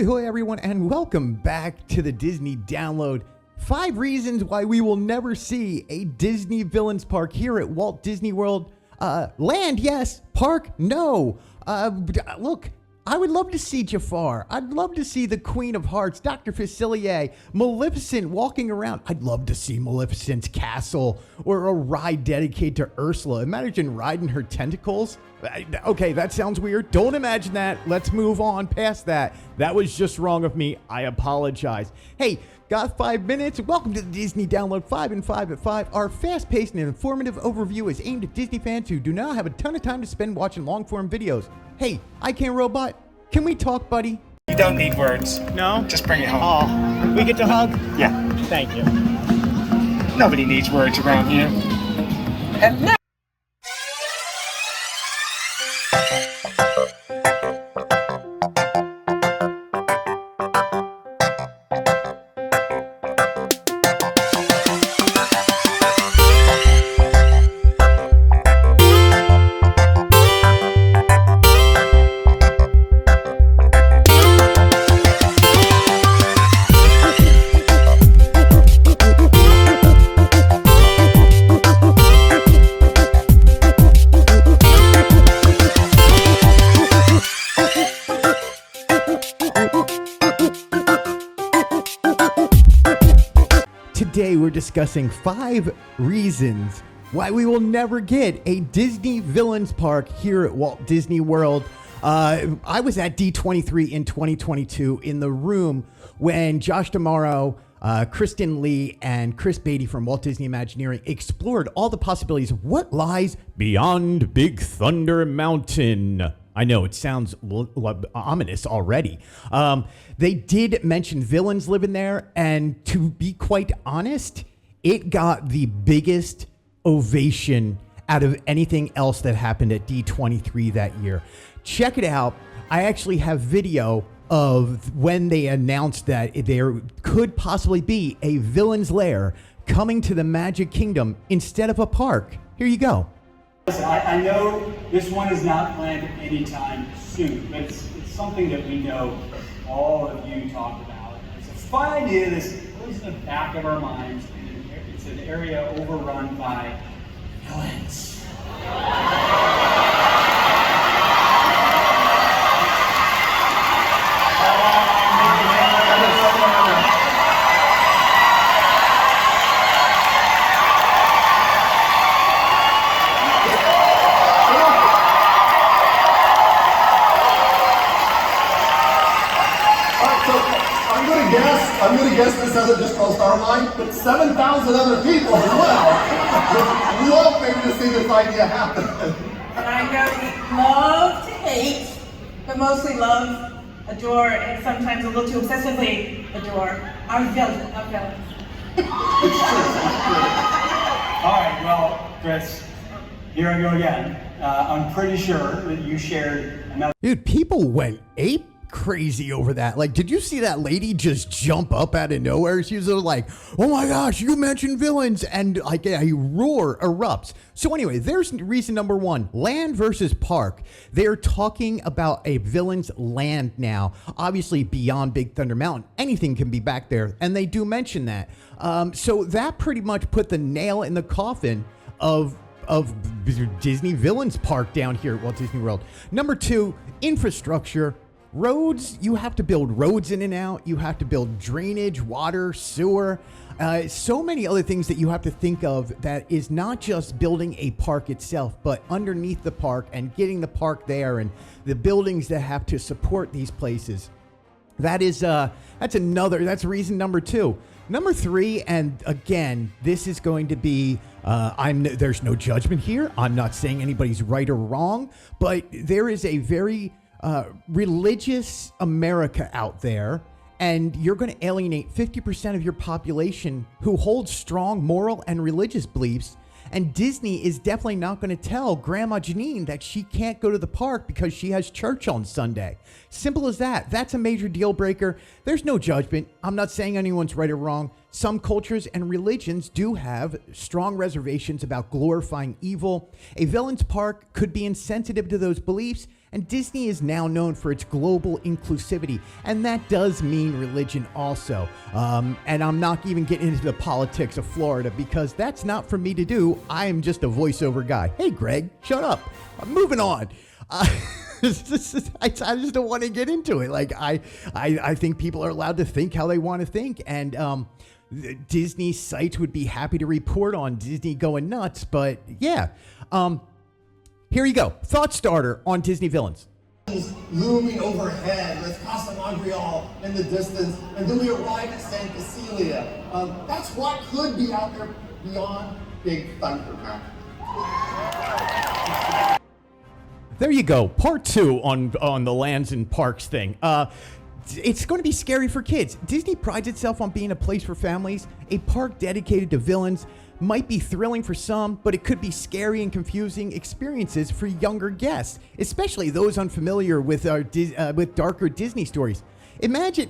Ahoy, hoy, everyone, and welcome back to the Disney Download. 5 reasons why we will never see a Disney Villains Park here at Walt Disney World. Land, yes. Park, no. Look, I would love to see Jafar. I'd love to see the Queen of Hearts, Dr. Facilier, Maleficent walking around. I'd love to see Maleficent's castle or a ride dedicated to Ursula. Imagine riding her tentacles. Okay, that sounds weird. Don't imagine that. Let's move on past that. That was just wrong of me. I apologize. Hey, got 5 minutes? Welcome to the Disney Download 5 and 5 at 5. Our fast-paced and informative overview is aimed at Disney fans who do not have a ton of time to spend watching long-form videos. Hey, I Can't Robot, can we talk, buddy? You don't need words. No? Just bring it home. Oh, we get to hug? Yeah. Thank you. Nobody needs words around here. And now. Today we're discussing 5 reasons why we will never get a Disney Villains Park here at Walt Disney World. I was at D23 in 2022 in the room when Josh D'Amaro, Kristen Lee, and Chris Beatty from Walt Disney Imagineering explored all the possibilities of what lies beyond Big Thunder Mountain. I know, it sounds ominous already. They did mention villains living there, and to be quite honest, it got the biggest ovation out of anything else that happened at D23 that year. Check it out. I actually have video of when they announced that there could possibly be a villain's lair coming to the Magic Kingdom instead of a park. Here you go. Listen, I know this one is not planned anytime soon, but it's something that we know all of you talk about. It's a fun idea that's always in the back of our minds, and it's an area overrun by villains. I'm going to guess this doesn't just cross our mind, but 7,000 other people as well. Love maybe to see this idea happen. And I know we love to hate, but mostly love, adore, and sometimes a little too obsessively adore our villains. All right, well, Chris, here I go again. I'm pretty sure that you shared another. Dude, people went ape crazy over that. Like, did you see that lady just jump up out of nowhere? She was like, oh my gosh, you mentioned villains, and like a roar erupts. So anyway, there's reason number 1, land versus park. They're talking about a villain's land now, obviously beyond Big Thunder Mountain. Anything can be back there, and they do mention that. So that pretty much put the nail in the coffin of Disney Villains Park down here at Walt Disney World. Number 2, infrastructure. Roads, you have to build roads in and out. You have to build drainage, water, sewer, so many other things that you have to think of that is not just building a park itself, but underneath the park and getting the park there and the buildings that have to support these places. That's reason number 2. Number 3, and again, this is going to be, there's no judgment here. I'm not saying anybody's right or wrong, but there is a very religious America out there, and you're going to alienate 50% of your population who holds strong moral and religious beliefs. And Disney is definitely not going to tell Grandma Janine that she can't go to the park because she has church on Sunday. Simple as that. That's a major deal breaker. There's no judgment. I'm not saying anyone's right or wrong. Some cultures and religions do have strong reservations about glorifying evil. A villain's park could be insensitive to those beliefs, And Disney is now known for its global inclusivity, and that does mean religion also. And I'm not even getting into the politics of Florida because that's not for me to do. I am just a voiceover guy. Hey, Greg, shut up. I'm moving on. I just don't want to get into it. Like, I think people are allowed to think how they want to think, and Disney sites would be happy to report on Disney going nuts, but yeah. Here you go. Thought starter on Disney villains. Looming overhead with Casa Montreal in the distance, and then we arrive at Santa Cecilia. That's what could be out there beyond Big Thunder Mountain. There you go. Part 2 on the lands and parks thing. It's going to be scary for kids. Disney prides itself on being a place for families. A park dedicated to villains might be thrilling for some, but it could be scary and confusing experiences for younger guests, especially those unfamiliar with with darker Disney stories. Imagine,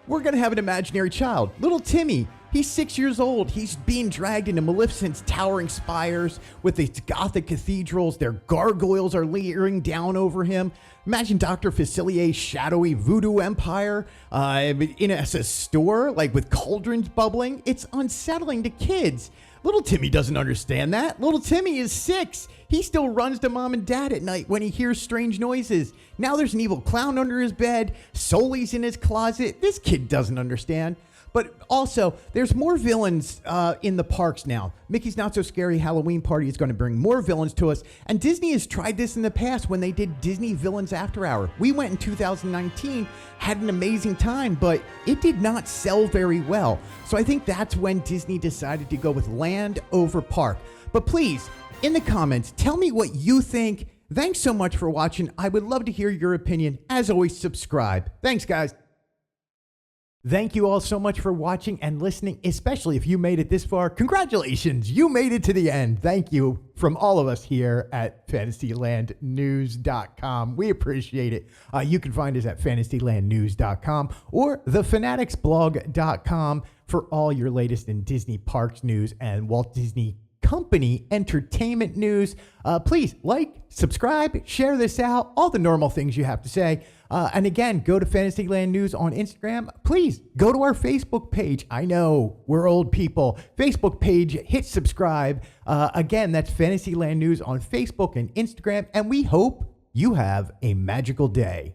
we're going to have an imaginary child, little Timmy. He's 6 years old. He's being dragged into Maleficent's towering spires with its Gothic cathedrals. Their gargoyles are leering down over him. Imagine Dr. Facilier's shadowy voodoo empire in a store, like with cauldrons bubbling. It's unsettling to kids. Little Timmy doesn't understand that. Little Timmy is 6. He still runs to mom and dad at night when he hears strange noises. Now there's an evil clown under his bed. Sully's in his closet. This kid doesn't understand. But also, there's more villains in the parks now. Mickey's Not So Scary Halloween Party is going to bring more villains to us. And Disney has tried this in the past when they did Disney Villains After Hour. We went in 2019, had an amazing time, but it did not sell very well. So I think that's when Disney decided to go with land over park. But please, in the comments, tell me what you think. Thanks so much for watching. I would love to hear your opinion. As always, subscribe. Thanks, guys. Thank you all so much for watching and listening, especially if you made it this far. Congratulations, you made it to the end. Thank you from all of us here at FantasylandNews.com. We appreciate it. You can find us at FantasylandNews.com or TheFanaticsBlog.com for all your latest in Disney parks news and Walt Disney Company entertainment news. Please like, subscribe, share this out, all the normal things you have to say. And again, go to Fantasyland News on Instagram. Please go to our Facebook page. I know we're old people. Facebook page, hit subscribe. Again, that's Fantasyland News on Facebook and Instagram. And we hope you have a magical day.